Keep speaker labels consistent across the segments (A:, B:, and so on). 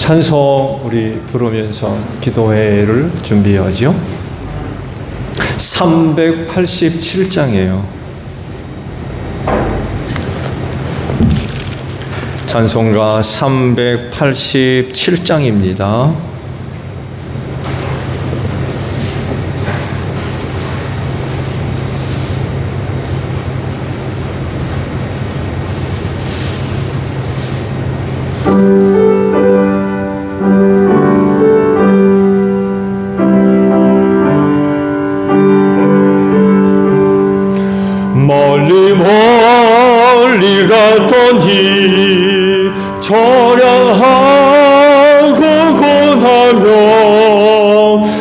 A: 찬송 우리 부르면서 기도회를 준비하죠. 387장이에요. 찬송가 387장입니다.
B: 멀리 멀리 갔더니 처량하고 고하며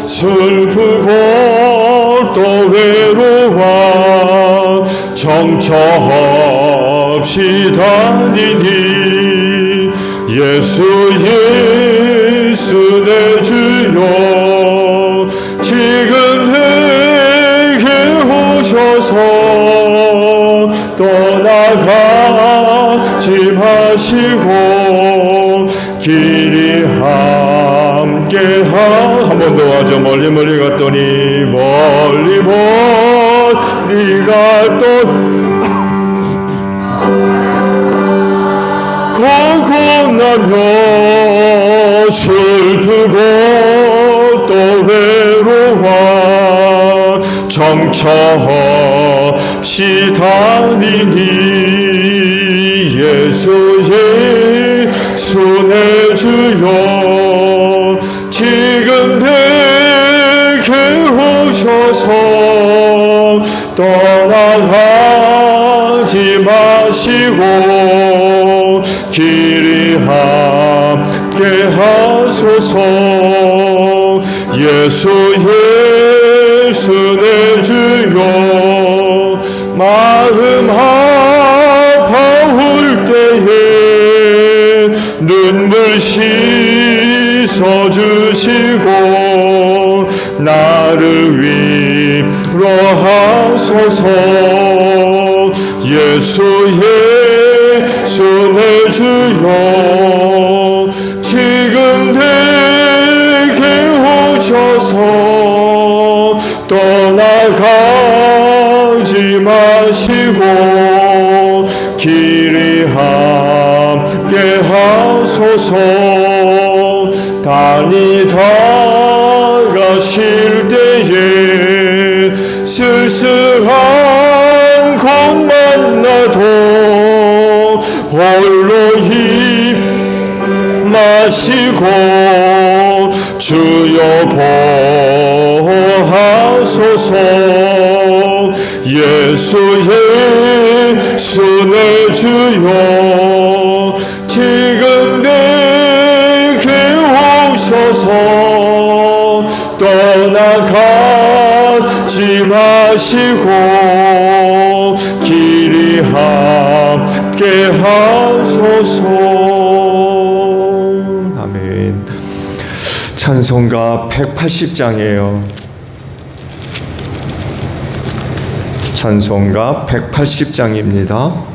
B: 슬프고 또 외로워 정처 없이 다니니 예수 예수 내 주여 지금 내게 오셔서 떠나가지 마시고 길이 함께 한 번 더 하죠. 멀리 멀리 갔더니 멀리 멀리 갔더니 고고나며 슬프고 또 외로워 정처 없이 다니니 예수 예수 내 주여 지금 내게 오셔서 떠나가지 마시고 길이 함께 하소서 예수 예수 내 주여 마음 아파올 때에 눈물 씻어주시고 나를 위로하소서 예수 예수 내 주여 지금 내게 오셔서 떠나가지 마시고 길이 함께 하소서 다니다가 쉴 때에 쓸쓸한 곳 만나도 홀로 입 마시고 주여 보호하소서 예수 예수 내 주여 지금 내게 오셔서 떠나가지 마시고 길이 함께 하소서. 아멘. 찬송가 180장이에요. 찬송가 180장입니다.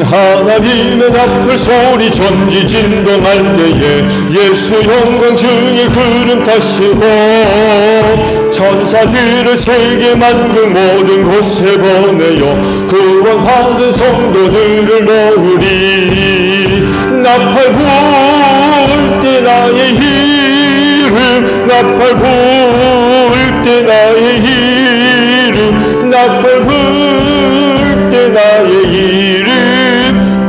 B: 하나님의 나팔 소리 전지진동할 때에 예수 영광 중에 구름 타시고 천사들을 세계 만국 모든 곳에 보내어 구원 받은 성도들을 모으리 나팔 불 때 나의 이름 나팔 불 때 나의 이름 나팔 불 때 나의 이름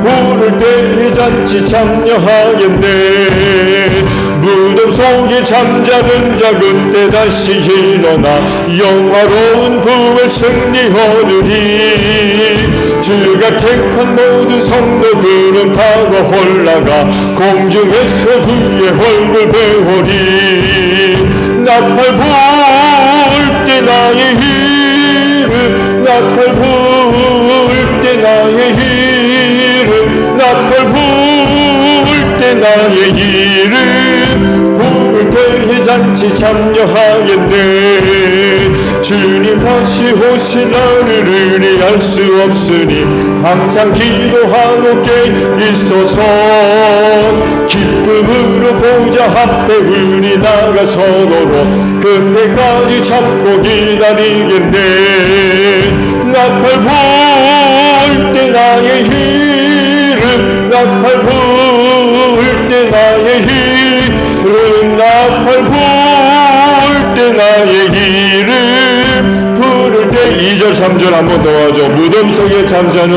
B: 부를 때에 잔치 참여하겠네 무덤 속에 잠자는 자 그때 다시 일어나 영화로운 부활 승리 얻으리 주가 택한 모든 성도 구름 타고 올라가 공중에서 주의 얼굴 배우리 나팔 불 때 나의 이름 나팔 불 때 나의 이름 나팔 불 때 때 나의 이름 부를 때에 잔치 참여하겠네. 주님 다시 오실 날을 의뢰할 수 없으니 항상 기도하고 깨 있어서 기쁨으로 보좌 앞에 우리 나가서도록 그때까지 참고 기다리겠네. 나팔 불 때 나의 이름 나팔 불 때 나의 이름 나팔 불 때 나의 이름 부를 때 2절 3절 한번 더 하죠. 무덤 속에 잠자는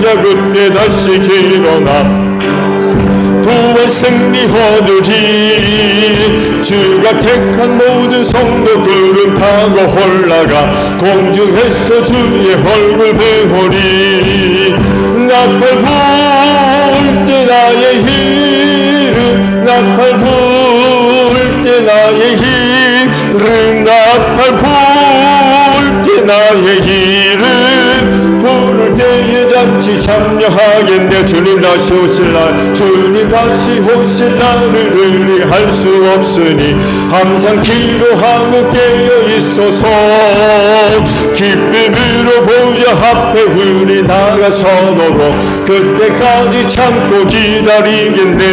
B: 자 그때 다시 일어나 부활 승리 얻으리. 주가 택한 모든 성도들은 타고 올라가 공중에서 주의 얼굴 배우리. 나팔 불 때 나의 이름 나팔 불 때 나의 이름 나팔 불 때 나의 이름 부를 때에 잔치 참여하겠네. 주님 다시 오실 날 주님 다시 오실 날을 의뢰할 수 없으니 항상 기도하고 깨어 있어서 기쁨으로 보좌 앞에 우리 나가서도록 그때까지 참고 기다리겠네.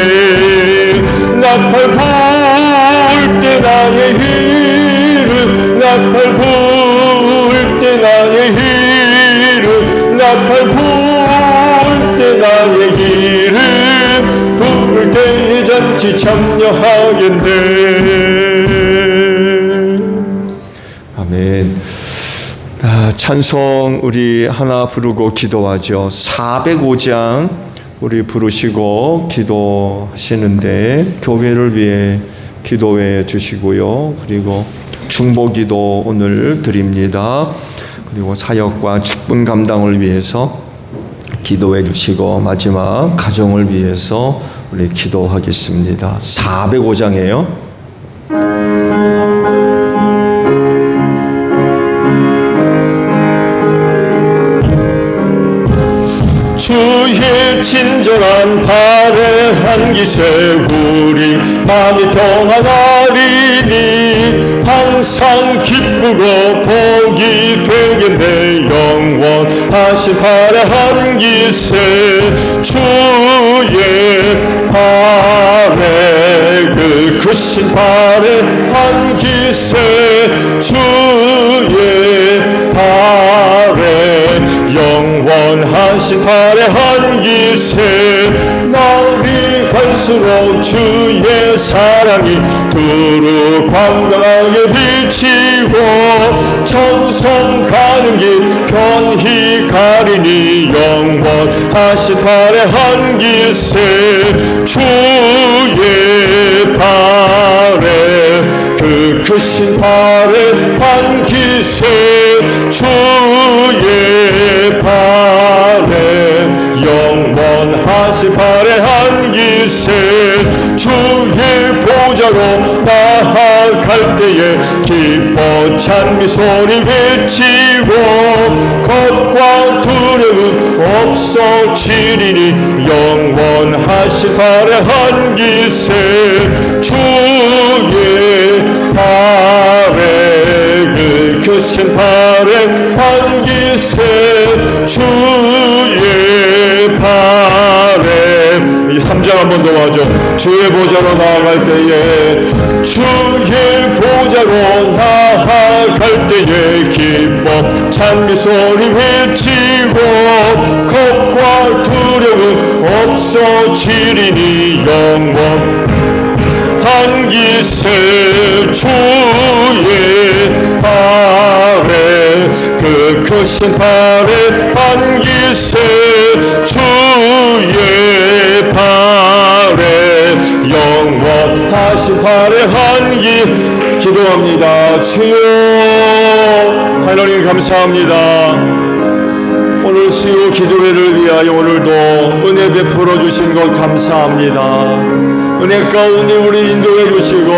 B: 나팔 불 때 나의 이름 나팔 불 때 나의 이름 나팔 불 때 나의 이름 부를 때에 잔치 참여하겠네.
A: 아멘. 찬송 우리 하나 부르고 기도하죠. 405장 우리 부르시고 기도하시는데 교회를 위해 기도해 주시고요. 그리고 중보기도 오늘 드립니다. 그리고 사역과 직분 감당을 위해서 기도해 주시고 마지막 가정을 위해서 우리 기도하겠습니다. 405장이에요.
B: 주의 친절한 발에 한기세 우리 마음이 평안하리니 항상 기쁘고 복이 되겠네. 영원하신 발에 한기세 주의 발에 그 크신 발에 한기세 주의 발에 영원하신 발에 한기세 날이 갈수록 주의 사랑이 두루 광명하게 비치고 천성 가는 길 편히 가리니 영원하신 발에 한기세 주의 발에 그 크신 발에 한기세 주의 발에 영원하신 발에 한기세 주의 보좌로 나아갈 때에 기뻐 찬미 소리 외치고 겁과 두려움 없어지리니 영원하신 발에 한기세 주의 발에 그 크신 발에 한기세 주의 발에 3장 한번 더 하죠. 주의 보좌로 나아갈 때에 주의 보좌로 나아갈 때에 기뻐 찬미 소리 외치고 겁과 두려움 없어지리니 영원 한기세 주의 발에 그 크신 발에 한기세 주의 발에 영원하신 발에 한기 기도합니다. 주여 하나님 감사합니다. 오늘 수요 기도회를 위하여 오늘도 은혜 베풀어 주신 것 감사합니다. 은혜 가운데 우리 인도해 주시고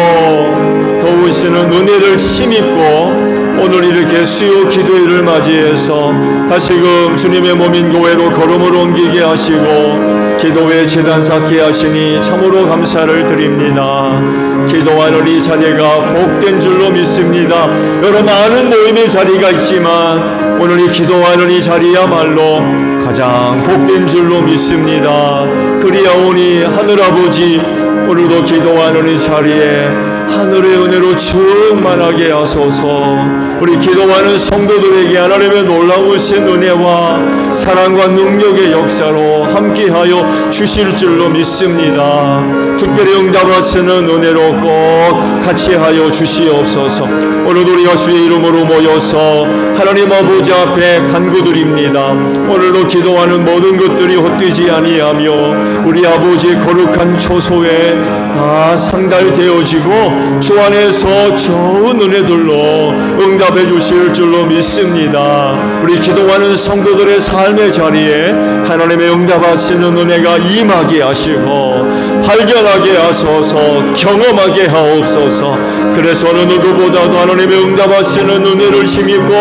B: 도우시는 은혜를 힘입고 오늘 이렇게 올해 수요 기도일을 맞이해서 다시금 주님의 몸인 교회로 걸음을 옮기게 하시고 기도회 재단 쌓게 하시니 참으로 감사를 드립니다. 기도하는 이 자리가 복된 줄로 믿습니다. 여러 많은 모임의 자리가 있지만 오늘 이 기도하는 이 자리야말로 가장 복된 줄로 믿습니다. 그리하오니 하늘아버지, 오늘도 기도하는 이 자리에 하늘의 은혜로 충만하게 하소서. 우리 기도하는 성도들에게 하나님의 놀라우신 은혜와 사랑과 능력의 역사로 함께하여 주실 줄로 믿습니다. 특별히 응답하시는 은혜로 꼭 같이 하여 주시옵소서. 오늘도 우리가 주의 이름으로 모여서 하나님 아버지 앞에 간구드립니다. 오늘도 기도하는 모든 것들이 헛되지 아니하며 우리 아버지의 거룩한 초소에 다 상달되어지고 주 안에서 좋은 은혜들로 응답해 주실 줄로 믿습니다. 우리 기도하는 성도들의 삶의 자리에 하나님의 응답하시는 은혜가 임하게 하시고 발견하게 하소서, 경험하게 하옵소서. 그래서 어느 누구보다도 하나님의 응답하시는 은혜를 힘입고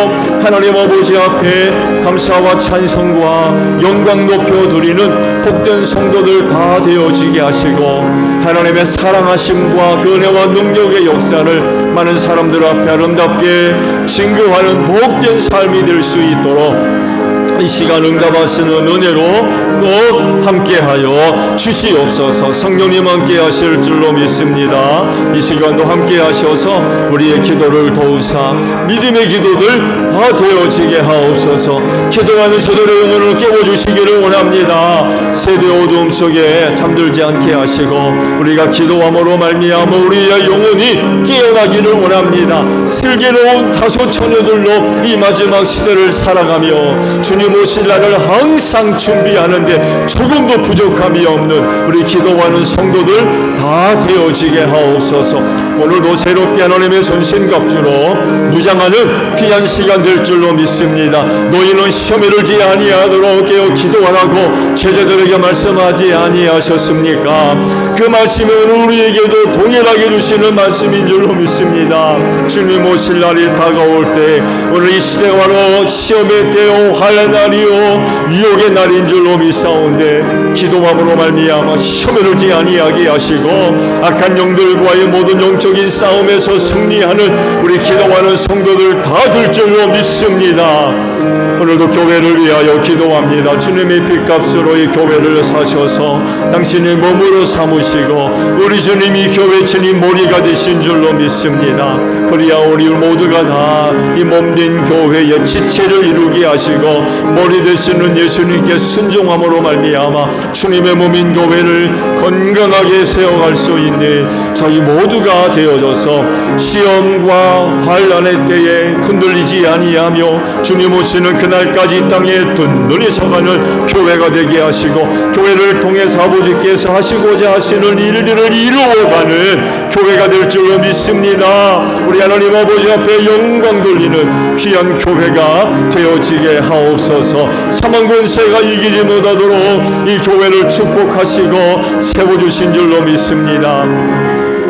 B: 하나님 아버지 앞에 감사와 찬송과 영광 높여드리는 복된 성도들 다 되어지게 하시고 하나님의 사랑하심과 그 은혜와 능력의 역사를 많은 사람들 앞에 아름답게 증거하는 복된 삶이 될 수 있도록 이 시간 응답하시는 은혜로 꼭 함께하여 주시옵소서. 성령님 함께 하실 줄로 믿습니다. 이 시간도 함께 하셔서 우리의 기도를 도우사 믿음의 기도들 다 되어지게 하옵소서. 기도하는 저들의 영혼을 깨워주시기를 원합니다. 세대 어두움 속에 잠들지 않게 하시고 우리가 기도함으로 말미암아 우리의 영혼이 깨어나기를 원합니다. 슬기로운 다소 처녀들로 이 마지막 시대를 살아가며 주님 오실 날을 항상 준비하는데 조금도 부족함이 없는 우리 기도하는 성도들 다 되어지게 하옵소서. 오늘도 새롭게 하나님의 전신갑주로 무장하는 귀한 시간 될 줄로 믿습니다. 너희는 시험에 들지 아니하도록 깨어 기도하라고 제자들에게 말씀하지 아니하셨습니까? 그 말씀이 오늘 우리에게도 동일하게 주시는 말씀인 줄로 믿습니다. 주님 오실 날이 다가올 때 오늘 이 시대가 바로 시험의 때요 환난 날이요 유혹의 날인 줄로 믿사온데 기도함으로 말미암아 시험에 들지 아니하게 하시고 악한 영들과의 모든 영적인 싸움에서 승리하는 우리 기도하는 성도들 다 될 줄로 믿습니다. 오늘도 교회를 위하여 기도합니다. 주님의 핏값으로 이 교회를 사셔서 당신의 몸으로 삼으시고 우리 주님이 교회 주님 머리가 되신 줄로 믿습니다. 그리하오니 모두가 다 이 몸된 교회의 지체를 이루게 하시고 머리 되시는 예수님께 순종함으로 말미암아 주님의 몸인 교회를 건강하게 세워갈 수 있는 저희 모두가 되어져서 시험과 환난의 때에 흔들리지 아니하며 주님 오시는 그날까지 이 땅에 든든히 서가는 교회가 되게 하시고 교회를 통해서 아버지께서 하시고자 하시는 일들을 이루어가는 교회가 될 줄로 믿습니다. 우리 하나님 아버지 앞에 영광 돌리는 귀한 교회가 되어지게 하옵소서. 사망 권세가 이기지 못하도록 이 교회를 축복하시고 세워주신 줄로 믿습니다.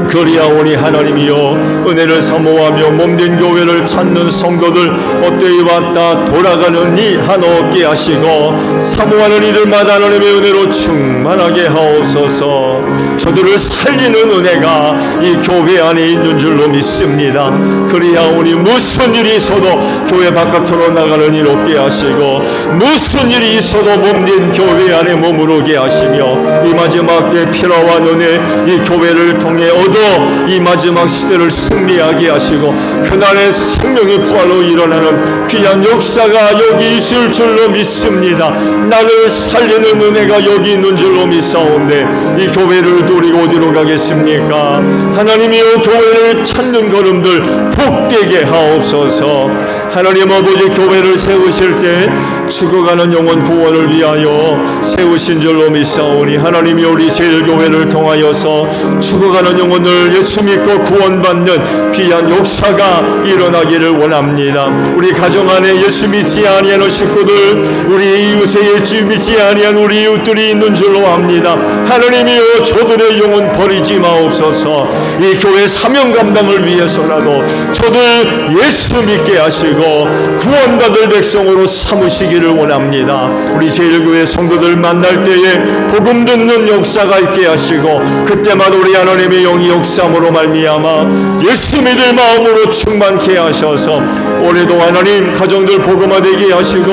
B: 그리하오니 하나님이여 은혜를 사모하며 몸된 교회를 찾는 성도들 헛되이 왔다 돌아가는 이 한없게 하시고 사모하는 이들마다 하나님의 은혜로 충만하게 하옵소서. 저들을 살리는 은혜가 이 교회 안에 있는 줄로 믿습니다. 그리하오니 무슨 일이 있어도 교회 바깥으로 나가는 일 없게 하시고 무슨 일이 있어도 몸된 교회 안에 머무르게 하시며 이 마지막 때 필요한 은혜 이 교회를 통해 얻어 이 마지막 시대를 승리하게 하시고 그날의 생명의 부활로 일어나는 귀한 역사가 여기 있을 줄로 믿습니다. 나를 살리는 은혜가 여기 있는 줄로 믿사온데 이 교회를 노리고 어디로 가겠습니까? 하나님이여 교회를 찾는 걸음들 복되게 하옵소서. 하나님 아버지 교회를 세우실 때 죽어가는 영혼 구원을 위하여 세우신 줄로 믿사오니 하나님이 우리 제일교회를 통하여서 죽어가는 영혼을 예수 믿고 구원받는 귀한 역사가 일어나기를 원합니다. 우리 가정 안에 예수 믿지 아니하는 식구들 우리 이웃에 예수 믿지 아니한 우리 이웃들이 있는 줄로 압니다. 하나님이여 저들의 영혼 버리지 마옵소서. 이 교회 사명 감당을 위해서라도 저들 예수 믿게 하시고 하시고 구원받을 백성으로 삼으시기를 원합니다. 우리 제1교회 성도들 만날 때에 복음 듣는 역사가 있게 하시고 그때마다 우리 하나님의 영이 역사함으로 말미암아 예수 믿을 마음으로 충만케 하셔서 올해도 하나님 가정들 복음화되게 하시고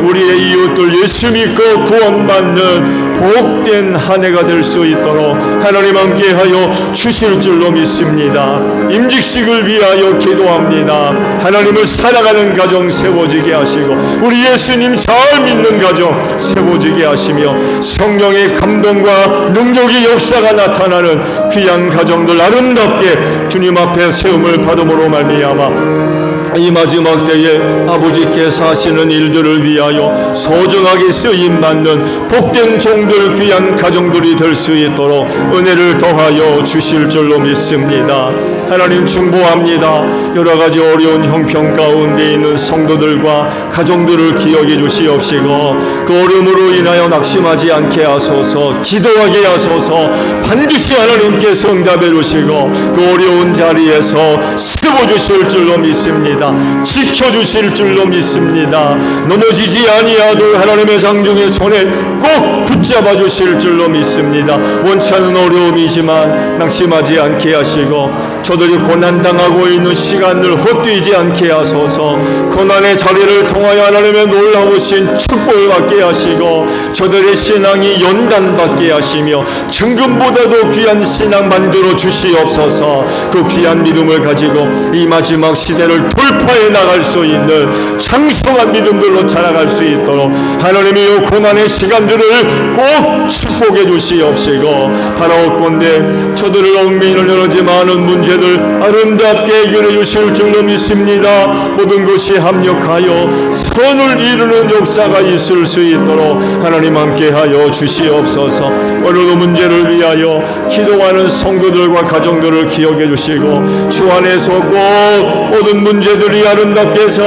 B: 우리의 이웃들 예수 믿고 구원받는 복된 한 해가 될 수 있도록 하나님 함께하여 주실 줄로 믿습니다. 임직식을 위하여 기도합니다. 하나님을 사랑하는 가정 세워지게 하시고 우리 예수님 잘 믿는 가정 세워지게 하시며 성령의 감동과 능력의 역사가 나타나는 귀한 가정들 아름답게 주님 앞에 세움을 받음으로 말미암아 이 마지막 때에 아버지께서 하시는 일들을 위하여 소중하게 쓰임받는 복된 종들 귀한 가정들이 될 수 있도록 은혜를 더하여 주실 줄로 믿습니다. 하나님 중보합니다. 여러 가지 어려운 형편 가운데 있는 성도들과 가정들을 기억해 주시옵시고 그 어려움으로 인하여 낙심하지 않게 하소서, 기도하게 하소서. 반드시 하나님께서 응답해 주시고 그 어려운 자리에서 세워주실 줄로 믿습니다. 지켜주실 줄로 믿습니다. 넘어지지 아니하도 하나님의 장중의 손에 꼭 붙잡아 주실 줄로 믿습니다. 원치 않은 어려움이지만 낙심하지 않게 하시고 저들이 고난당하고 있는 시간을 헛되지 않게 하소서. 고난의 자리를 통하여 하나님의 놀라우신 축복을 받게 하시고 저들의 신앙이 연단받게 하시며 정금보다도 귀한 신앙 만들어 주시옵소서. 그 귀한 믿음을 가지고 이 마지막 시대를 돌파해 나갈 수 있는 장성한 믿음들로 자라갈 수 있도록 하나님의 이 고난의 시간들을 꼭 축복해 주시옵시고 바라옵건대 저들을 얽매이는 여러 가지 많은 문제들 아름답게 해결해 주실 줄로 믿습니다. 모든 것이 합력하여 선을 이루는 역사가 있을 수 있도록 하나님 함께하여 주시옵소서. 오늘도 문제를 위하여 기도하는 성도들과 가정들을 기억해 주시고 주 안에서 꼭 모든 문제들이 아름답게 잘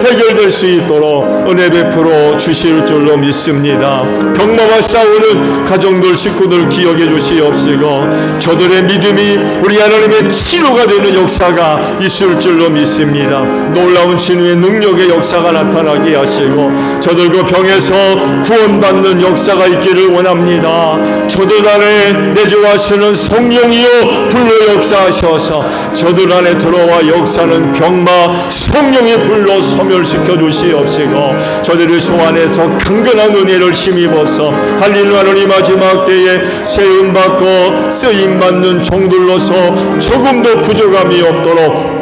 B: 해결될 수 있도록 은혜 베풀어 주실 줄로 믿습니다. 병마와 싸우는 가정들 식구들 기억해 주시옵시고 저들의 믿음이 우리 하나님의 치료가 되는 역사가 있을 줄로 믿습니다. 놀라운 진우의 능력의 역사가 나타나게 하시고 저들 그 병에서 구원받는 역사가 있기를 원합니다. 저들 안에 내주하시는 성령이여 불로 역사하셔서 저들 안에 들어와 역사는 병마 성령의 불로 소멸시켜 주시옵시고 저들의 소안에서 강건한 은혜를 힘입어서 할렐루야는 이 마지막 때에 세움받고 쓰임받는 종들로서 조금도 부족함이 없도록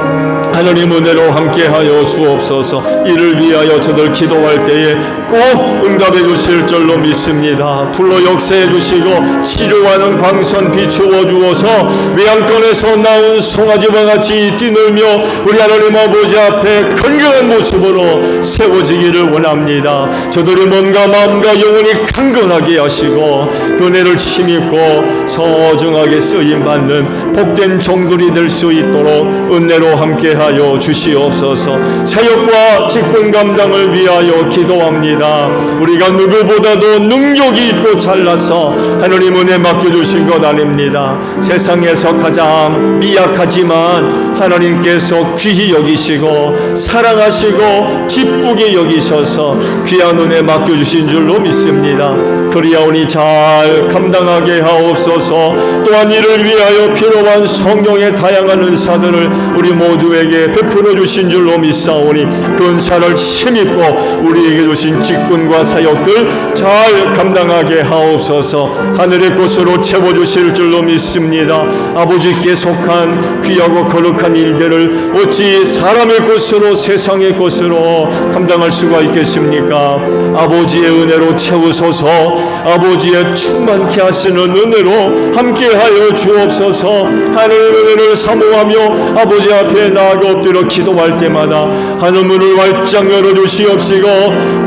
B: 하나님 은혜로 함께하여 주옵소서. 이를 위하여 저들 기도할 때에 꼭 응답해 주실 줄로 믿습니다. 불로 역사해 주시고 치료하는 광선 비추어 주어서 외양간에서 나온 송아지와 같이 뛰놀며 우리 하나님 아버지 앞에 건강한 모습으로 세워지기를 원합니다. 저들의 몸과 마음과 영혼이 강건하게 하시고 은혜를 힘입고 소중하게 쓰임받는 복된 종들이 될 수 있도록 은혜로 함께하여 주시옵소서. 사역과 직분 감당을 위하여 기도합니다. 우리가 누구보다도 능력이 있고 잘나서 하나님 은혜 맡겨주신 것 아닙니다. 세상에서 가장 미약하지만 하나님께서 귀히 여기시고 사랑하시고 기쁘게 여기셔서 귀한 은혜 맡겨주신 줄로 믿습니다. 그리하오니 잘 감당하게 하옵소서. 또한 이를 위하여 필요한 성령의 다양한 은사들을 우리 모두에게 베풀어 주신 줄로 믿사오니 그 은사를 힘입고 우리에게 주신 직분과 사역들 잘 감당하게 하옵소서. 하늘의 곳으로 채워주실 줄로 믿습니다. 아버지께 속한 귀하고 거룩한 일들을 어찌 사람의 곳으로 세상의 곳으로 감당할 수가 있겠습니까? 아버지의 은혜로 채우소서. 아버지의 충만케 하시는 은혜로 함께하여 주옵소서. 하늘의 은혜를 사모하며 아버지 앞에 나아가 엎드려 기도할 때마다 하늘문을 활짝 열어주시옵시고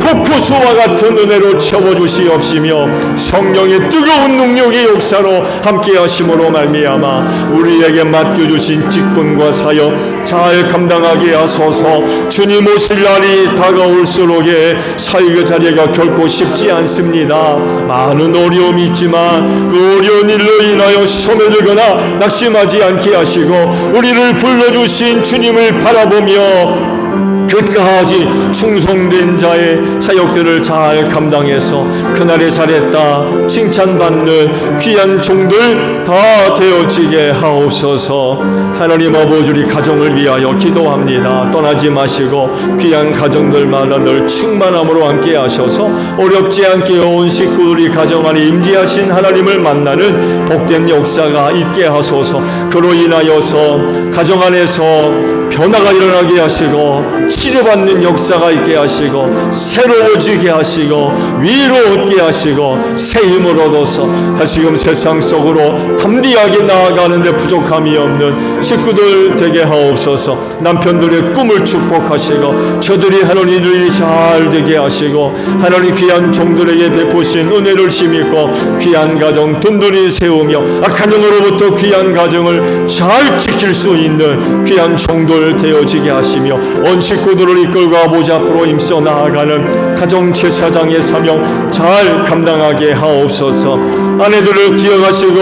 B: 폭포수와 같은 은혜로 채워주시옵시며 성령의 뜨거운 능력의 역사로 함께하심으로 말미암아 우리에게 맡겨주신 직분과 사역 잘 감당하게 하소서. 주님 오실 날이 다가올수록에 사역의 자리가 결코 쉽지 않습니다. 많은 어려움이 있지만 그 어려운 일로 인하여 시험에 들거나 낙심하지 않게 하시고 우리를 불러주신 주님을 바라보며 끝까지 충성된 자의 사역들을 잘 감당해서 그날에 잘했다 칭찬받는 귀한 종들 다 되어지게 하옵소서. 하나님 아버지, 우리 가정을 위하여 기도합니다. 떠나지 마시고 귀한 가정들마다 늘 충만함으로 함께 하셔서 어렵지 않게 온 식구들이 가정 안에 임재하신 하나님을 만나는 복된 역사가 있게 하소서. 그로 인하여서 가정 안에서 변화가 일어나게 하시고 치료받는 역사가 있게 하시고 새로워지게 하시고 위로 얻게 하시고 새 힘을 얻어서 다시금 세상 속으로 담대하게 나아가는데 부족함이 없는 식구들 되게 하옵소서. 남편들의 꿈을 축복하시고 저들이 하나님 일이 잘 되게 하시고 하나님 귀한 종들에게 베푸신 은혜를 힘입고 귀한 가정 든든히 세우며 악한 영으로부터 귀한 가정을 잘 지킬 수 있는 귀한 종들 되어지게 하시며 온 식구들을 이끌고 아버지 앞으로 임써 나아가는 가정 제사장의 사명 잘 감당하게 하옵소서. 아내들을 기억하시고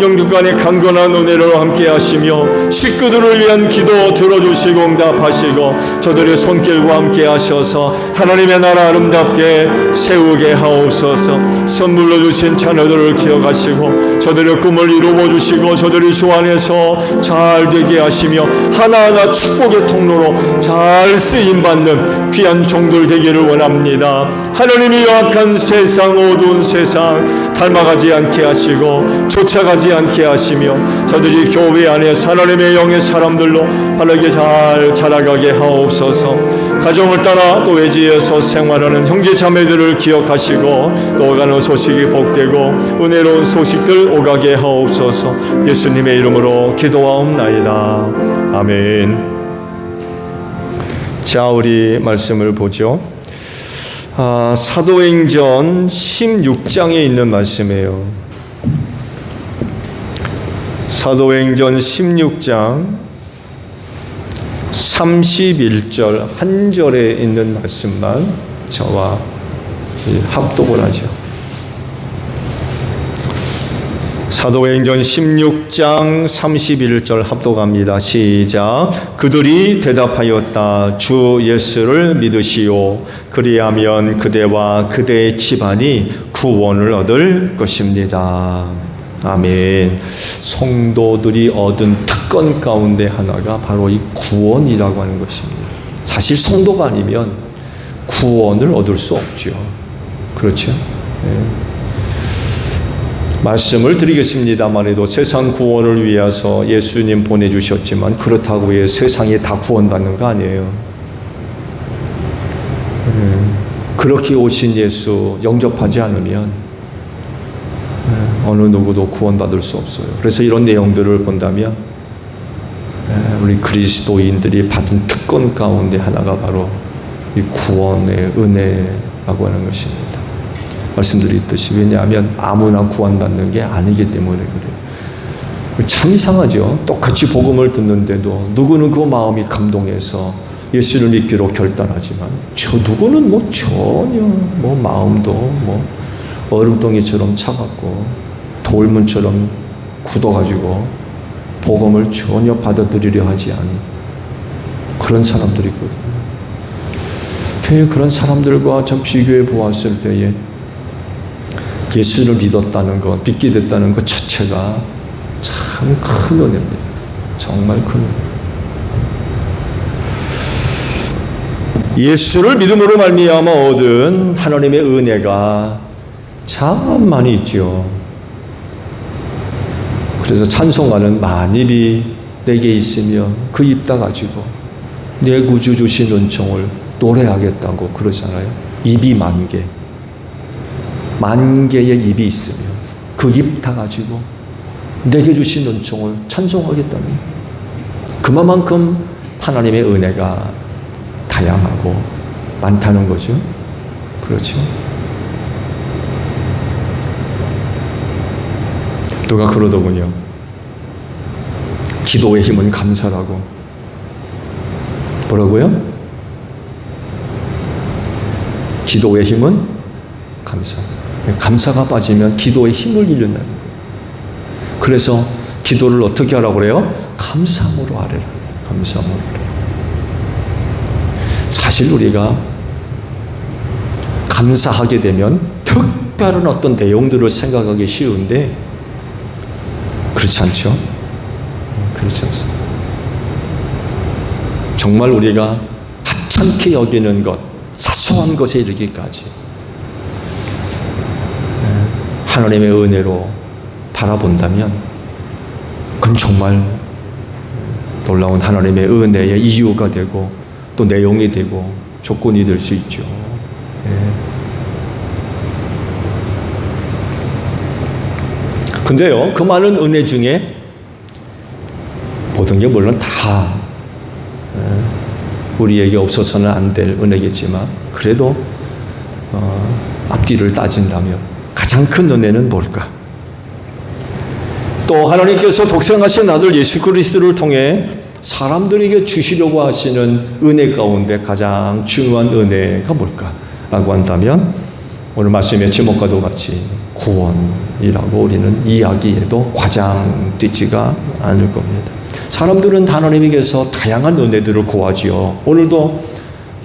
B: 영육간의 강건한 은혜로 함께 하시며 식구들을 위한 기도 들어주시고 응답하시고 저들의 손길과 함께 하셔서 하나님의 나라 아름답게 세우게 하옵소서. 선물로 주신 자녀들을 기억하시고 저들의 꿈을 이루어 주시고 저들이 주 안에서 잘 되게 하시며 하나하나 축복의 통로로 잘 쓰임받는 귀한 종들 되기를 원합니다. 하나님이 약한 세상, 어두운 세상 닮아가지 않게 하시고 쫓아가지 않게 하시며 저들이 교회 안에 하나님의 영의 사람들로 바르게 잘 자라가게 하옵소서. 가정을 떠나 또 외지에서 생활하는 형제 자매들을 기억하시고 또 오가는 소식이 복되고 은혜로운 소식들 오가게 하옵소서. 예수님의 이름으로 기도하옵나이다. 아멘. 자, 우리 말씀을 보죠. 사도행전 16장에 있는 말씀이에요. 사도행전 16장 31절 한 절에 있는 말씀만 저와 합독을 하죠. 사도행전 16장 31절 합독합니다. 시작. 그들이 대답하였다. 주 예수를 믿으시오. 그리하면 그대와 그대의 집안이 구원을 얻을 것입니다. 아멘. 성도들이 얻은 특권 가운데 하나가 바로 이 구원이라고 하는 것입니다. 사실 성도가 아니면 구원을 얻을 수 없죠. 그렇죠? 네. 말씀을 드리겠습니다만 해도 세상 구원을 위해서 예수님 보내주셨지만 그렇다고 해 세상이 다 구원받는 거 아니에요. 그렇게 오신 예수 영접하지 않으면 어느 누구도 구원받을 수 없어요. 그래서 이런 내용들을 본다면 우리 그리스도인들이 받은 특권 가운데 하나가 바로 이 구원의 은혜라고 하는 것입니다. 말씀드렸듯이 왜냐하면 아무나 구원받는 게 아니기 때문에 그래요. 참 이상하죠. 똑같이 복음을 듣는데도 누구는 그 마음이 감동해서 예수를 믿기로 결단하지만 저 누구는 전혀 마음도 얼음덩이처럼 차갑고 돌문처럼 굳어가지고 복음을 전혀 받아들이려 하지 않는 그런 사람들이 있거든요. 그런 사람들과 좀 비교해 보았을 때에 예수를 믿었다는 것, 믿게 됐다는 것 자체가 참 큰 은혜입니다. 정말 큰 은혜. 예수를 믿음으로 말미암아 얻은 하나님의 은혜가 참 많이 있죠. 그래서 찬송가는 만일이 내게 있으면 그 입 다 가지고 내 구주 주신 은총을 노래하겠다고 그러잖아요. 입이 만 개의 입이 있으면 그 입 다 가지고 내게 주신 은총을 찬송하겠다는 그만큼 하나님의 은혜가 다양하고 많다는 거죠. 그렇죠? 누가 그러더군요. 기도의 힘은 감사라고. 뭐라고요? 기도의 힘은 감사. 감사가 빠지면 기도의 힘을 잃는다는 거예요. 그래서 기도를 어떻게 하라고 그래요? 감사함으로 하래라. 감사함으로 하래라.
A: 사실 우리가 감사하게 되면 특별한 어떤 내용들을 생각하기 쉬운데 그렇지 않죠? 그렇지 않습니다. 정말 우리가 하찮게 여기는 것, 사소한 것에 이르기까지 하나님의 은혜로 바라본다면 그건 정말 놀라운 하나님의 은혜의 이유가 되고 또 내용이 되고 조건이 될 수 있죠. 근데요, 그 많은 은혜 중에 모든 게 물론 다 우리에게 없어서는 안 될 은혜겠지만 그래도 앞뒤를 따진다면 가장 큰 은혜는 뭘까? 또 하나님께서 독생하신 아들 예수 그리스도를 통해 사람들에게 주시려고 하시는 은혜 가운데 가장 중요한 은혜가 뭘까? 라고 한다면 오늘 말씀의 제목과도 같이 구원이라고 우리는 이야기해도 과장되지가 않을 겁니다. 사람들은 하나님에게서 다양한 은혜들을 구하지요. 오늘도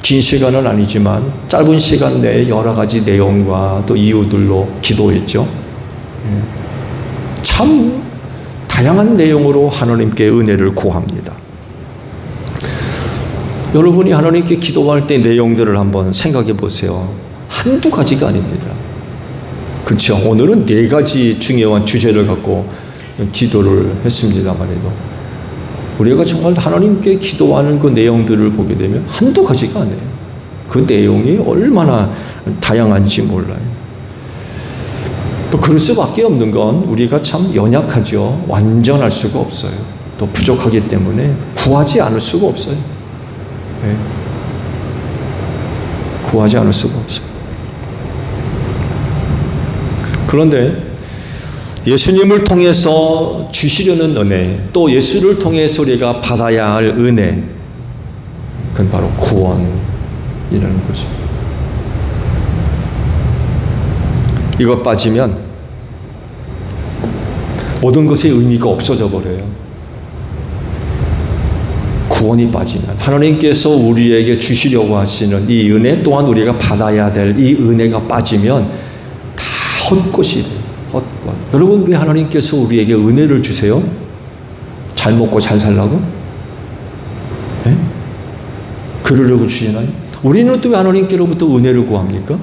A: 긴 시간은 아니지만 짧은 시간 내에 여러 가지 내용과 또 이유들로 기도했죠. 참 다양한 내용으로 하나님께 은혜를 구합니다. 여러분이 하나님께 기도할 때 내용들을 한번 생각해 보세요. 한두 가지가 아닙니다. 그렇죠. 오늘은 4가지 중요한 주제를 갖고 기도를 했습니다만 우리가 정말 하나님께 기도하는 그 내용들을 보게 되면 한두 가지가 아니에요. 그 내용이 얼마나 다양한지 몰라요. 또 그럴 수밖에 없는 건 우리가 참 연약하죠. 완전할 수가 없어요. 또 부족하기 때문에 구하지 않을 수가 없어요. 네. 구하지 않을 수가 없어요. 그런데 예수님을 통해서 주시려는 은혜, 또 예수를 통해서 우리가 받아야 할 은혜, 그건 바로 구원이라는 거죠. 이것 빠지면 모든 것의 의미가 없어져 버려요. 구원이 빠지면 하나님께서 우리에게 주시려고 하시는 이 은혜 또한 우리가 받아야 될 이 은혜가 빠지면 다 헛것이 돼요. 헛것. 여러분 왜 하나님께서 우리에게 은혜를 주세요? 잘 먹고 잘 살라고? 네? 그러려고 주시나요? 우리는 또 왜 하나님께로부터 은혜를 구합니까?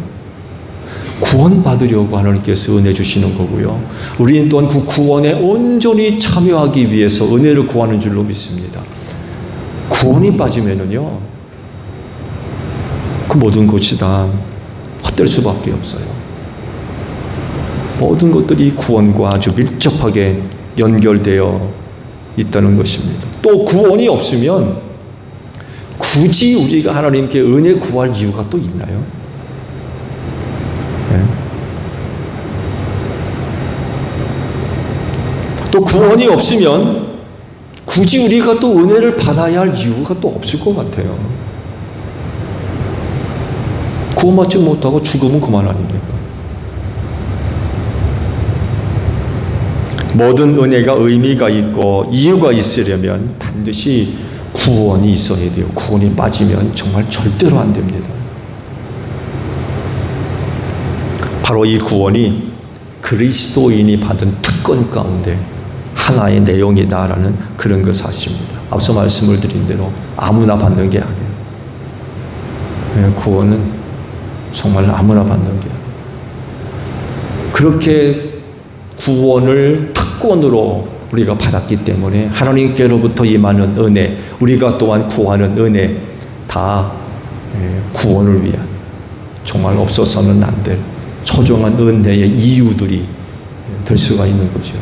A: 구원받으려고 하나님께서 은혜 주시는 거고요. 우리는 또한 그 구원에 온전히 참여하기 위해서 은혜를 구하는 줄로 믿습니다. 구원이 빠지면은요, 그 모든 것이 다 헛될 수밖에 없어요. 모든 것들이 구원과 아주 밀접하게 연결되어 있다는 것입니다. 또 구원이 없으면 굳이 우리가 하나님께 은혜 구할 이유가 또 있나요? 네. 또 구원이 없으면 굳이 우리가 또 은혜를 받아야 할 이유가 또 없을 것 같아요. 구원받지 못하고 죽으면 그만 아닙니까? 모든 은혜가 의미가 있고 이유가 있으려면 반드시 구원이 있어야 돼요. 구원이 빠지면 정말 절대로 안 됩니다. 바로 이 구원이 그리스도인이 받은 특권 가운데 하나의 내용이다라는 그런 것 사실입니다. 앞서 말씀을 드린 대로 아무나 받는 게 아니에요. 구원은 정말 아무나 받는 게 아니에요. 그렇게 구원을 특권으로 우리가 받았기 때문에 하나님께로부터 임하는 은혜, 우리가 또한 구하는 은혜 다 구원을 위한 정말 없어서는 안 될 소중한 은혜의 이유들이 될 수가 있는 거죠.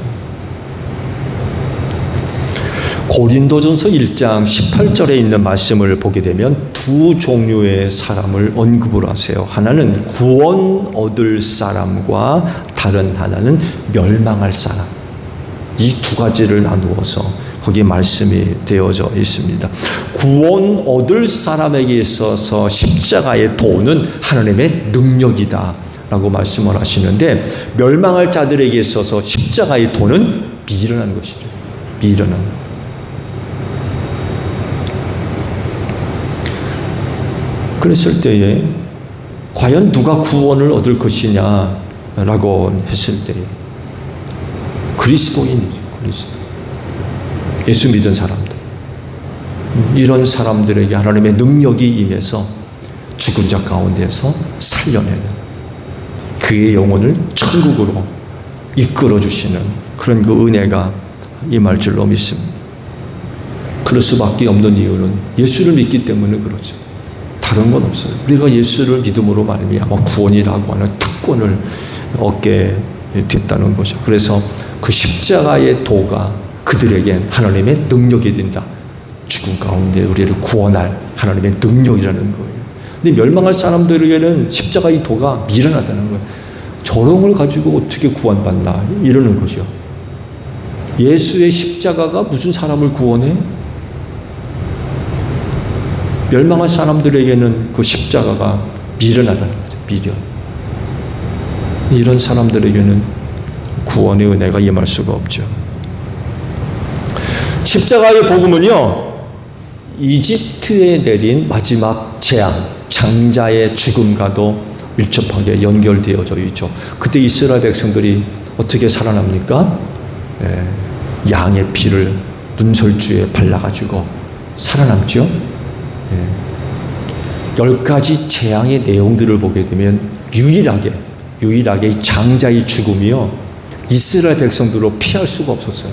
A: 고린도전서 1장 18절에 있는 말씀을 보게 되면 두 종류의 사람을 언급을 하세요. 하나는 구원 얻을 사람과 다른 하나는 멸망할 사람. 이 두 가지를 나누어서 거기 말씀이 되어져 있습니다. 구원 얻을 사람에게 있어서 십자가의 도는 하나님의 능력이다 라고 말씀을 하시는데, 멸망할 자들에게 있어서 십자가의 도는 미련한 것이죠. 미련한 것. 그랬을 때에 과연 누가 구원을 얻을 것이냐라고 했을 때에 그리스도인이죠. 그리스도. 예수 믿은 사람들. 이런 사람들에게 하나님의 능력이 임해서 죽은 자 가운데서 살려내는, 그의 영혼을 천국으로 이끌어 주시는 그런 그 은혜가 임할 줄로 믿습니다. 그럴 수밖에 없는 이유는 예수를 믿기 때문에 그렇죠. 다른 건 없어요. 우리가 예수를 믿음으로 말미암아 구원이라고 하는 특권을 얻게 됐다는 거죠. 그래서 그 십자가의 도가 그들에겐 하나님의 능력이 된다. 죽음 가운데 우리를 구원할 하나님의 능력이라는 거예요. 근데 멸망할 사람들에게는 십자가의 도가 미련하다는 거예요. 저런 걸 가지고 어떻게 구원받나 이러는 거죠. 예수의 십자가가 무슨 사람을 구원해? 멸망할 사람들에게는 그 십자가가 미련하다는 거죠. 미련. 이런 사람들에게는 구원의 은혜가 임할 수가 없죠. 십자가의 복음은요, 이집트에 내린 마지막 재앙, 장자의 죽음과도 밀접하게 연결되어져 있죠. 그때 이스라엘 백성들이 어떻게 살아납니까? 양의 피를 문설주에 발라가지고 살아남죠. 10가지 재앙의 내용들을 보게 되면 유일하게 이 장자의 죽음이요, 이스라엘 백성들로 피할 수가 없었어요.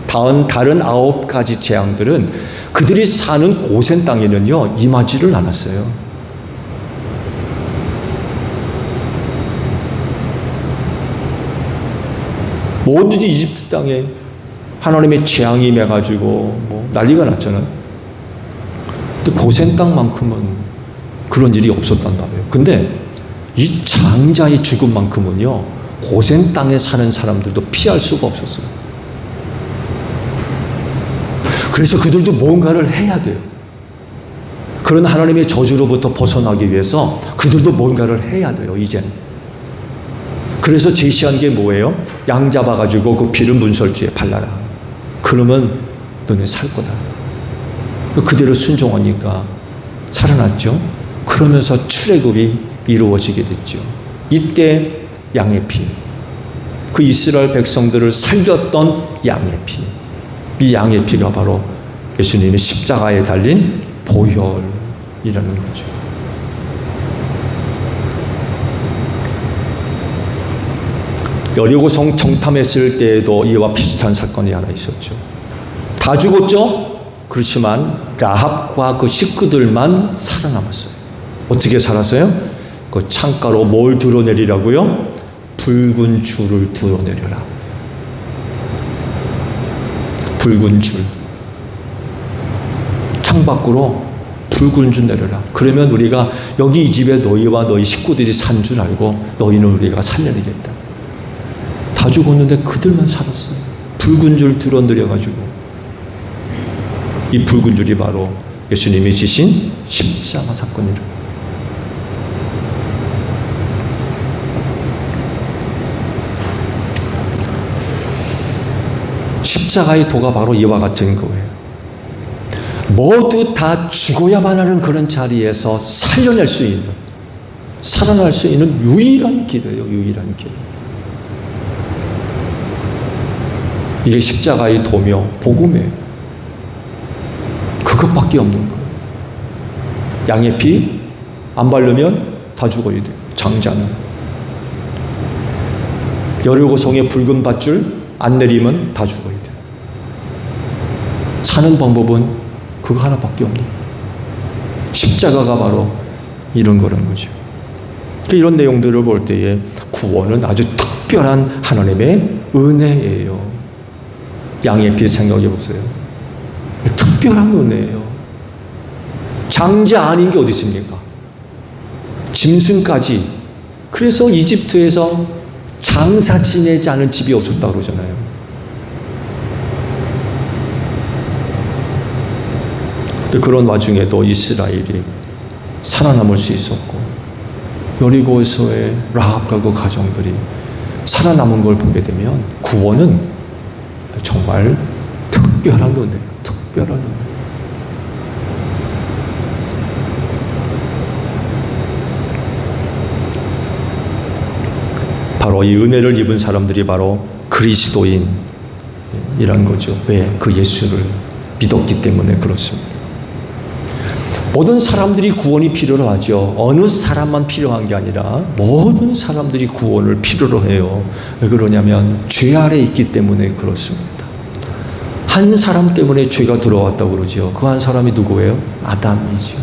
A: 다른 9가지 재앙들은 그들이 사는 고센 땅에는요 임하지를 않았어요. 뭐든지 이집트 땅에 하나님의 재앙이 임해가지고 난리가 났잖아요. 근데 고센 땅만큼은 그런 일이 없었단 말이에요. 근데 이 장자의 죽음만큼은요 고센 땅에 사는 사람들도 피할 수가 없었어요. 그래서 그들도 뭔가를 해야 돼요. 그런 하나님의 저주로부터 벗어나기 위해서 그들도 뭔가를 해야 돼요, 이젠. 그래서 제시한 게 뭐예요? 양 잡아가지고 그 피를 문설주에 발라라. 그러면 너네 살 거다. 그대로 순종하니까 살아났죠. 그러면서 출애굽이 이루어지게 됐죠. 이때 양의 피, 그 이스라엘 백성들을 살렸던 양의 피, 이 양의 피가 바로 예수님이 십자가에 달린 보혈이라는 거죠. 여리고성 정탐했을 때에도 이와 비슷한 사건이 하나 있었죠. 다 죽었죠? 그렇지만 라합과 그 식구들만 살아남았어요. 어떻게 살았어요? 그 창가로 뭘 드러내리라고요? 붉은 줄을 드러내려라. 붉은 줄. 창밖으로 붉은 줄 내려라. 그러면 우리가 여기 이 집에 너희와 너희 식구들이 산 줄 알고 너희는 우리가 살려내겠다. 다 죽었는데 그들만 살았어요. 붉은 줄 드러내려가지고. 이 붉은 줄이 바로 예수님이 지신 십자가 사건이라. 십자가의 도가 바로 이와 같은 거예요. 모두 다 죽어야만 하는 그런 자리에서 살려낼 수 있는, 살아날 수 있는 유일한 길이에요. 유일한 길. 이게 십자가의 도며 복음이에요. 그것밖에 없는 거예요. 양의 피 안 바르면 다 죽어야 돼요. 장자는. 여리고성의 붉은 밧줄 안 내리면 다 죽어야 돼요. 사는 방법은 그거 하나밖에 없는 거예요. 십자가가 바로 이런 거라는 거죠. 이런 내용들을 볼 때에 구원은 아주 특별한 하나님의 은혜예요. 양의 피 생각해 보세요. 특별한 은혜예요. 장자 아닌 게 어디 있습니까? 짐승까지. 그래서 이집트에서 장사 지내지 않은 집이 없었다고 그러잖아요. 근데 그런 와중에도 이스라엘이 살아남을 수 있었고, 여리고에서의 라합과 그 가정들이 살아남은 걸 보게 되면 구원은 정말 특별한 은혜예요. 특별한 은혜. 바로 이 은혜를 입은 사람들이 바로 그리스도인이란 거죠. 왜? 그 예수를 믿었기 때문에 그렇습니다. 모든 사람들이 구원이 필요로 하죠. 어느 사람만 필요한 게 아니라 모든 사람들이 구원을 필요로 해요. 왜 그러냐면 죄 아래 있기 때문에 그렇습니다. 한 사람 때문에 죄가 들어왔다고 그러죠. 그 한 사람이 누구예요? 아담이죠.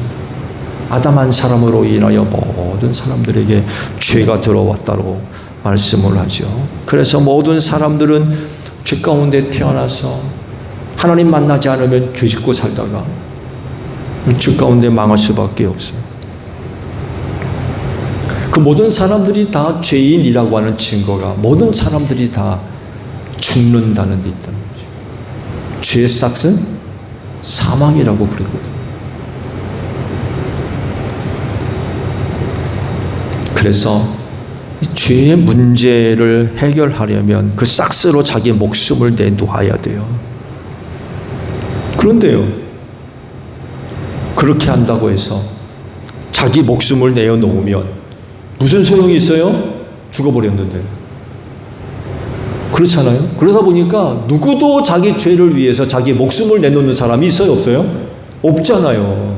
A: 아담 한 사람으로 인하여 모든 사람들에게 죄가 들어왔다고 말씀을 하죠. 그래서 모든 사람들은 죄 가운데 태어나서 하나님 만나지 않으면 죄 짓고 살다가 죄 가운데 망할 수밖에 없어요. 그 모든 사람들이 다 죄인이라고 하는 증거가 모든 사람들이 다 죽는다는 데 있다는 거죠. 죄의 싹은 사망이라고 그랬거든요. 그래서 죄의 문제를 해결하려면 그 싹스로 자기 목숨을 내놓아야 돼요. 그런데요, 그렇게 한다고 해서 자기 목숨을 내어놓으면 무슨 소용이 있어요? 죽어버렸는데. 그렇잖아요. 그러다 보니까 누구도 자기 죄를 위해서 자기 목숨을 내놓는 사람이 있어요? 없어요? 없잖아요.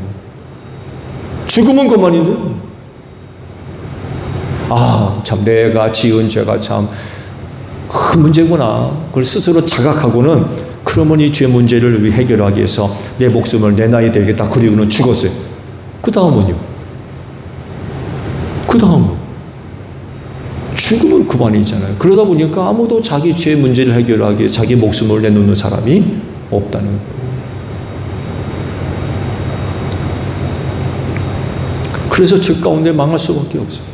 A: 죽으면 그만인데. 참 내가 지은 죄가 참 큰 문제구나. 그걸 스스로 자각하고는 그러면 이 죄 문제를 해결하기 위해서 내 목숨을 내놔야 되겠다. 그리고는 죽었어요. 그 다음은요? 그 다음은? 죽으면 그만이잖아요. 그러다 보니까 아무도 자기 죄 문제를 해결하기 위해 자기 목숨을 내놓는 사람이 없다는 거예요. 그래서 죄 가운데 망할 수밖에 없어요.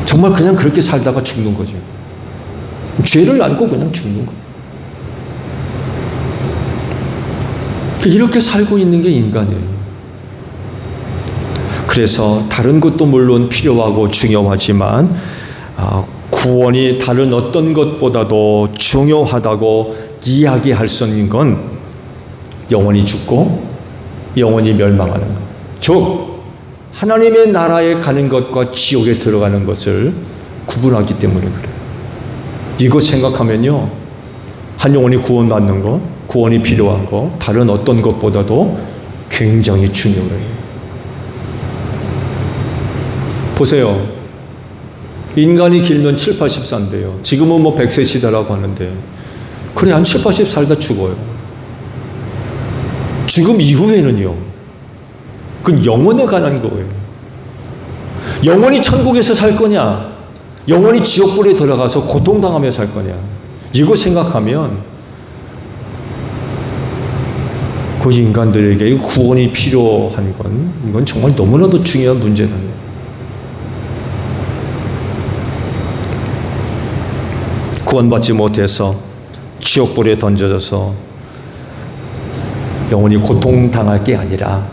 A: 정말 그냥 그렇게 살다가 죽는 거죠. 죄를 안고 그냥 죽는 거예요. 이렇게 살고 있는 게 인간이에요. 그래서 다른 것도 물론 필요하고 중요하지만 구원이 다른 어떤 것보다도 중요하다고 이야기할 수 있는 건 영원히 죽고 영원히 멸망하는 것. 즉 하나님의 나라에 가는 것과 지옥에 들어가는 것을 구분하기 때문에 그래요. 이거 생각하면요, 한 영혼이 구원받는 거, 구원이 필요한 거, 다른 어떤 것보다도 굉장히 중요해요. 보세요. 인간이 길면 7, 80산대요. 지금은 뭐 100세 시대라고 하는데, 그래, 한 7, 80 살다 죽어요. 죽음 이후에는요, 그건 영원에 관한 거예요. 영원히 천국에서 살 거냐, 영원히 지옥불에 들어가서 고통당하며 살 거냐, 이거 생각하면 그 인간들에게 구원이 필요한 건 이건 정말 너무나도 중요한 문제라는 거예요. 구원받지 못해서 지옥불에 던져져서 영원히 고통당할 게 아니라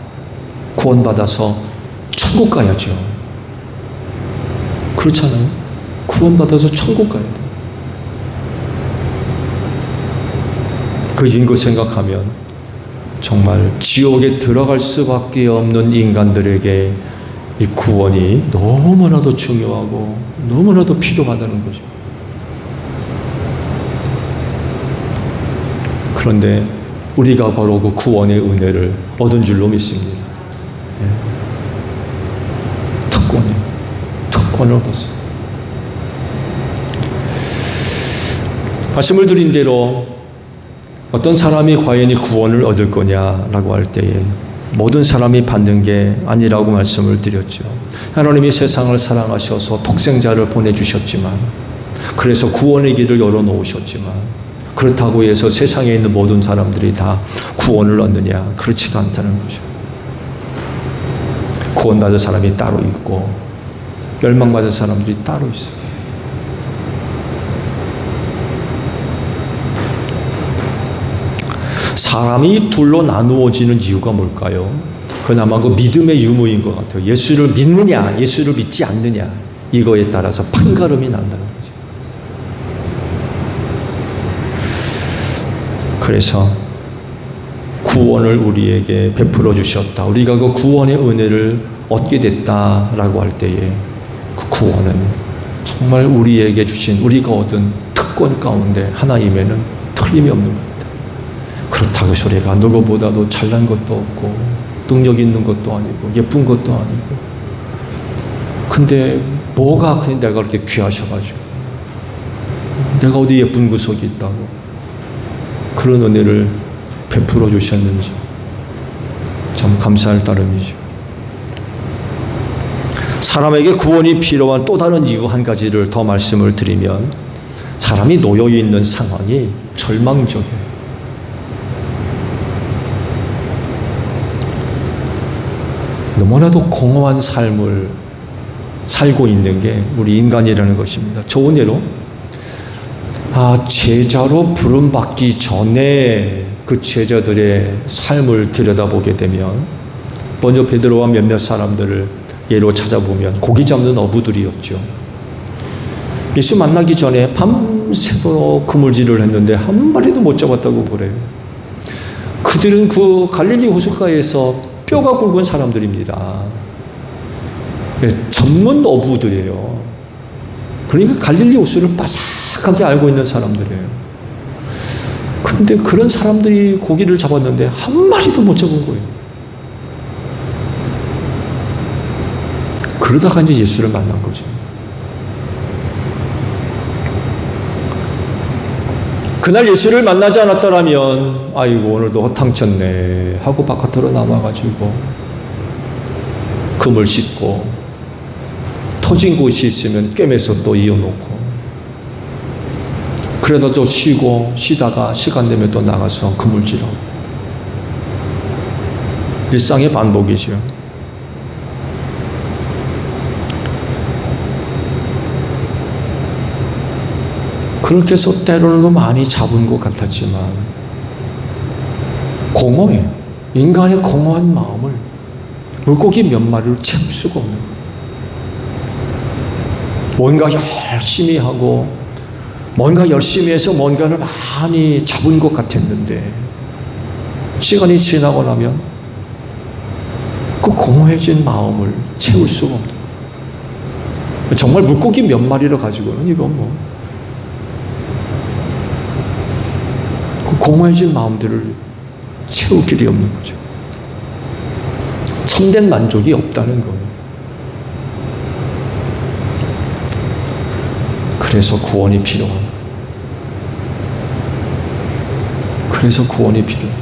A: 구원받아서 천국 가야죠. 그렇잖아요. 구원받아서 천국 가야 돼요. 그 인거 생각하면 정말 지옥에 들어갈 수밖에 없는 인간들에게 이 구원이 너무나도 중요하고 너무나도 필요하다는 거죠. 그런데 우리가 바로 그 구원의 은혜를 얻은 줄로 믿습니다. 특권을 얻었어요. 말씀을 드린 대로 어떤 사람이 과연 이 구원을 얻을 거냐라고 할 때에 모든 사람이 받는 게 아니라고 말씀을 드렸죠. 하나님이 세상을 사랑하셔서 독생자를 보내주셨지만, 그래서 구원의 길을 열어놓으셨지만, 그렇다고 해서 세상에 있는 모든 사람들이 다 구원을 얻느냐? 그렇지가 않다는 거죠. 구원받을 사람이 따로 있고 멸망받을 사람들이 따로 있어요. 사람이 둘로 나누어지는 이유가 뭘까요? 그나마 그 믿음의 유무인 것 같아요. 예수를 믿느냐, 예수를 믿지 않느냐, 이거에 따라서 판가름이 난다는 거죠. 그래서 구원을 우리에게 베풀어 주셨다. 우리가 그 구원의 은혜를 얻게 됐다라고 할 때에 그 구원은 정말 우리에게 주신, 우리가 얻은 특권 가운데 하나임에는 틀림이 없는 겁니다. 그렇다고 해서 내가 누구보다도 잘난 것도 없고 능력 있는 것도 아니고 예쁜 것도 아니고, 근데 뭐가 그냥 내가 그렇게 귀하셔가지고 내가 어디 예쁜 구석이 있다고 그런 은혜를 베풀어 주셨는지 참 감사할 따름이죠. 사람에게 구원이 필요한 또 다른 이유 한 가지를 더 말씀을 드리면, 사람이 놓여 있는 상황이 절망적이에요. 너무나도 공허한 삶을 살고 있는 게 우리 인간이라는 것입니다. 좋은 예로 제자로 부름받기 전에 그 제자들의 삶을 들여다보게 되면, 먼저 베드로와 몇몇 사람들을 예로 찾아보면 고기 잡는 어부들이었죠. 예수 만나기 전에 밤새도록 그물질을 했는데 한 마리도 못 잡았다고 그래요. 그들은 그 갈릴리 호숫가에서 뼈가 굵은 사람들입니다. 전문 어부들이에요. 그러니까 갈릴리 호수를 바삭하게 알고 있는 사람들이에요. 근데 그런 사람들이 고기를 잡았는데 한 마리도 못 잡은 거예요. 그러다가 이제 예수를 만난 거죠. 그날 예수를 만나지 않았더라면 아이고 오늘도 허탕쳤네 하고 바깥으로 나와가지고 금을 씻고, 터진 곳이 있으면 꿰매서 또 이어놓고, 그래서 또 쉬다가 시간 되면 또 나가서 그물질하고, 일상의 반복이죠. 그렇게 해서 때로는 많이 잡은 것 같았지만 공허해요. 인간의 공허한 마음을 물고기 몇 마리로 채울 수가 없는 거예요. 뭔가 열심히 하고 뭔가 열심히 해서 뭔가를 많이 잡은 것 같았는데 시간이 지나고 나면 그 공허해진 마음을 채울 수가 없는 거예요. 정말 물고기 몇 마리를 가지고는 이건 그 공허해진 마음들을 채울 길이 없는 거죠. 참된 만족이 없다는 거예요. 그래서 구원이 필요한 거예요. 그래서 구원이 필요해요.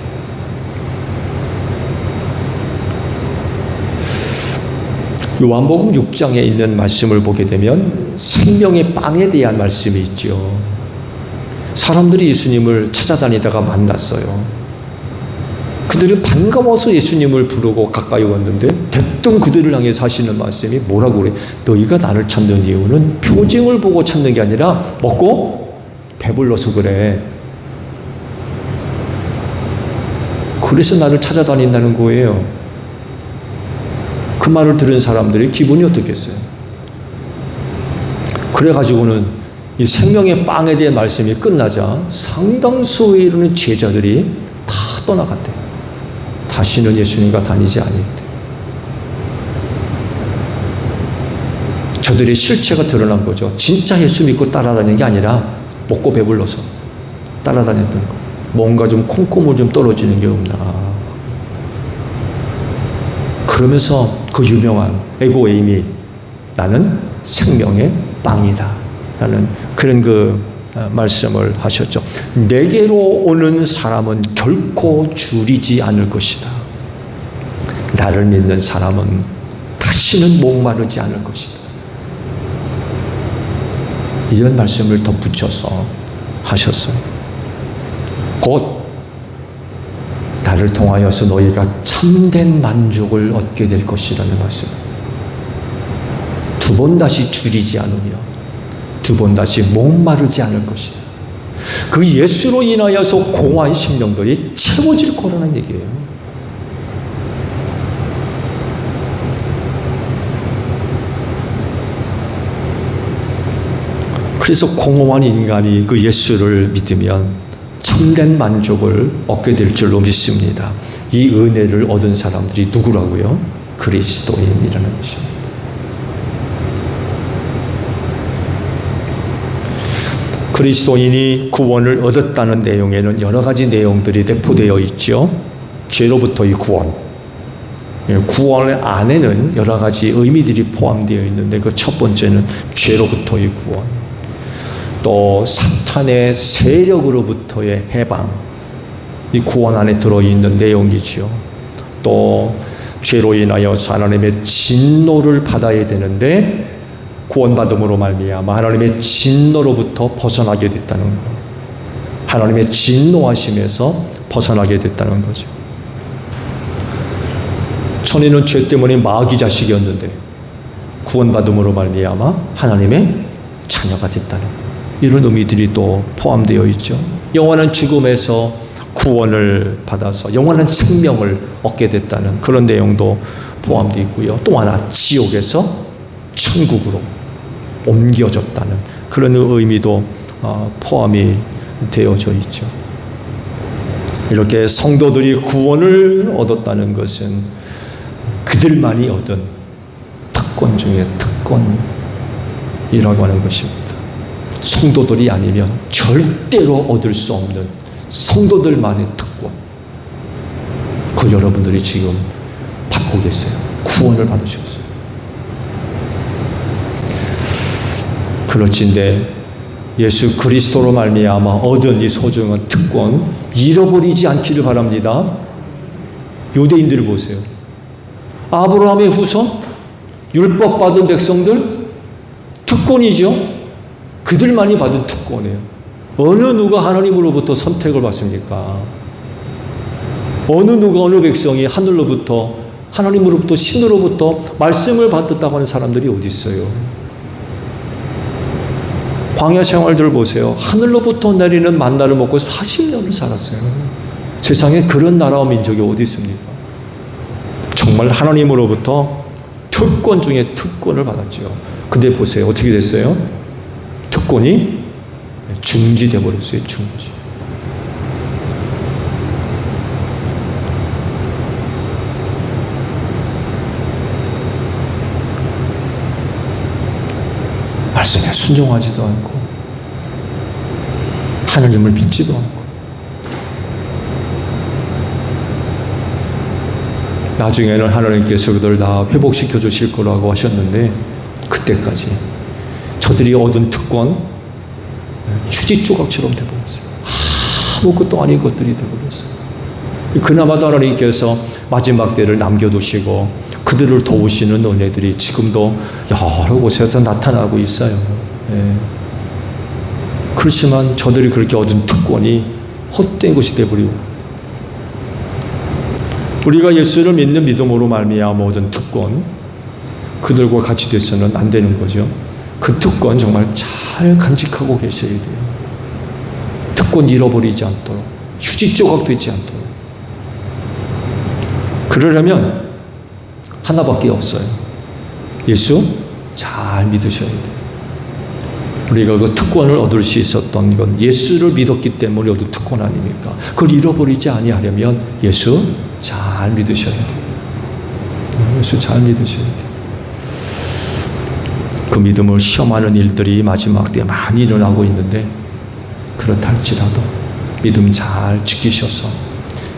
A: 요한복음 6장에 있는 말씀을 보게 되면 생명의 빵에 대한 말씀이 있죠. 사람들이 예수님을 찾아다니다가 만났어요. 그들은 반가워서 예수님을 부르고 가까이 왔는데 대뜸 그들을 향해서 하시는 말씀이 뭐라고 그래? 너희가 나를 찾는 이유는 표징을 보고 찾는 게 아니라 먹고 배불러서 그래. 그래서 나를 찾아다닌다는 거예요. 그 말을 들은 사람들의 기분이 어떻겠어요? 그래가지고는 이 생명의 빵에 대한 말씀이 끝나자 상당수에 이르는 제자들이 다 떠나갔대요. 다시는 예수님과 다니지 아니했대요. 저들의 실체가 드러난 거죠. 진짜 예수 믿고 따라다니는 게 아니라 먹고 배불러서 따라다녔던 거. 뭔가 좀 콩고물 좀 떨어지는 게 없나. 그러면서 그 유명한 에고에임이 나는 생명의 빵이다 라는 그런 그 말씀을 하셨죠. 내게로 오는 사람은 결코 줄이지 않을 것이다. 나를 믿는 사람은 다시는 목마르지 않을 것이다. 이런 말씀을 덧붙여서 하셨어요. 곧 나를 통하여서 너희가 참된 만족을 얻게 될 것이라는 말씀. 두 번 다시 줄이지 않으며 두 번 다시 목마르지 않을 것이다. 그 예수로 인하여서 공허한 심령들이 채워질 거라는 얘기예요. 그래서 공허한 인간이 그 예수를 믿으면 참된 만족을 얻게 될 줄로 믿습니다. 이 은혜를 얻은 사람들이 누구라고요? 그리스도인이라는 것입니다. 그리스도인이 구원을 얻었다는 내용에는 여러 가지 내용들이 내포되어 있죠. 죄로부터의 구원. 구원 안에는 여러 가지 의미들이 포함되어 있는데 그 첫 번째는 죄로부터의 구원. 또 사탄의 세력으로부터의 해방. 이 구원 안에 들어있는 내용이지요. 또 죄로 인하여 하나님의 진노를 받아야 되는데 구원받음으로 말미암아 하나님의 진노로부터 벗어나게 됐다는 것. 하나님의 진노하심에서 벗어나게 됐다는 거죠. 천인은 죄 때문에 마귀 자식이었는데 구원받음으로 말미암아 하나님의 자녀가 됐다는 이런 의미들이 또 포함되어 있죠. 영원한 죽음에서 구원을 받아서 영원한 생명을 얻게 됐다는 그런 내용도 포함되어 있고요. 또 하나 지옥에서 천국으로 옮겨졌다는 그런 의미도 포함이 되어져 있죠. 이렇게 성도들이 구원을 얻었다는 것은 그들만이 얻은 특권 중에 특권이라고 하는 것입니다. 성도들이 아니면 절대로 얻을 수 없는 성도들만의 특권. 그걸 여러분들이 지금 받고 계세요. 구원을 받으셨어요. 그렇지인데 예수 그리스도로 말미암아 얻은 이 소중한 특권 잃어버리지 않기를 바랍니다. 유대인들을 보세요. 아브라함의 후손, 율법 받은 백성들 특권이죠. 그들만이 받은 특권이에요. 어느 누가 하나님으로부터 선택을 받습니까? 어느 누가 어느 백성이 하늘로부터 하나님으로부터 신으로부터 말씀을 받았다고 하는 사람들이 어디 있어요? 광야 생활들 보세요. 하늘로부터 내리는 만나를 먹고 40년을 살았어요. 세상에 그런 나라와 민족이 어디 있습니까? 정말 하나님으로부터 특권 중에 특권을 받았죠. 근데 보세요. 어떻게 됐어요? 특권이 중지돼 버렸어요. 중지. 말씀에 순종하지도 않고 하나님을 믿지도 않고 나중에는 하나님께서 그들 다 회복시켜 주실 거라고 하셨는데 그때까지 저들이 얻은 특권 휴지 조각처럼 돼버렸어요. 아무것도 아닌 것들이 돼버렸어요. 그나마도 하나님께서 마지막 때를 남겨두시고 그들을 도우시는 은혜들이 지금도 여러 곳에서 나타나고 있어요. 예. 그렇지만 저들이 그렇게 얻은 특권이 헛된 것이 되어버리고 우리가 예수를 믿는 믿음으로 말미암아 얻은 특권 그들과 같이 돼서는 안 되는 거죠. 그 특권 정말 잘 간직하고 계셔야 돼요. 특권 잃어버리지 않도록 휴지 조각 되지 않도록 그러려면 하나밖에 없어요. 예수 잘 믿으셔야 돼요. 우리가 그 특권을 얻을 수 있었던 건 예수를 믿었기 때문에 얻은 특권 아닙니까? 그걸 잃어버리지 아니하려면 예수 잘 믿으셔야 돼요. 예수 잘 믿으셔야 돼요. 그 믿음을 시험하는 일들이 마지막 때에 많이 일어나고 있는데 그렇다 할지라도 믿음 잘 지키셔서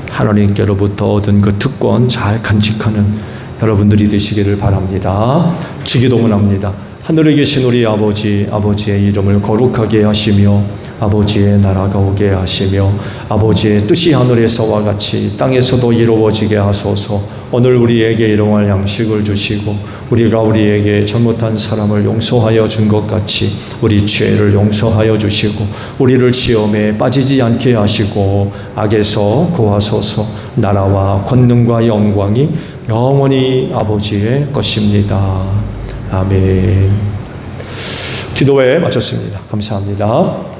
A: 하나님께로부터 얻은 그 특권 잘 간직하는 여러분들이 되시기를 바랍니다. 주기도문합니다. 하늘에 계신 우리 아버지, 아버지의 이름을 거룩하게 하시며 아버지의 나라가 오게 하시며 아버지의 뜻이 하늘에서와 같이 땅에서도 이루어지게 하소서. 오늘 우리에게 일용할 양식을 주시고 우리가 우리에게 잘못한 사람을 용서하여 준 것 같이 우리 죄를 용서하여 주시고 우리를 시험에 빠지지 않게 하시고 악에서 구하소서. 나라와 권능과 영광이 영원히 아버지의 것입니다. 아멘. 기도회 마쳤습니다. 감사합니다.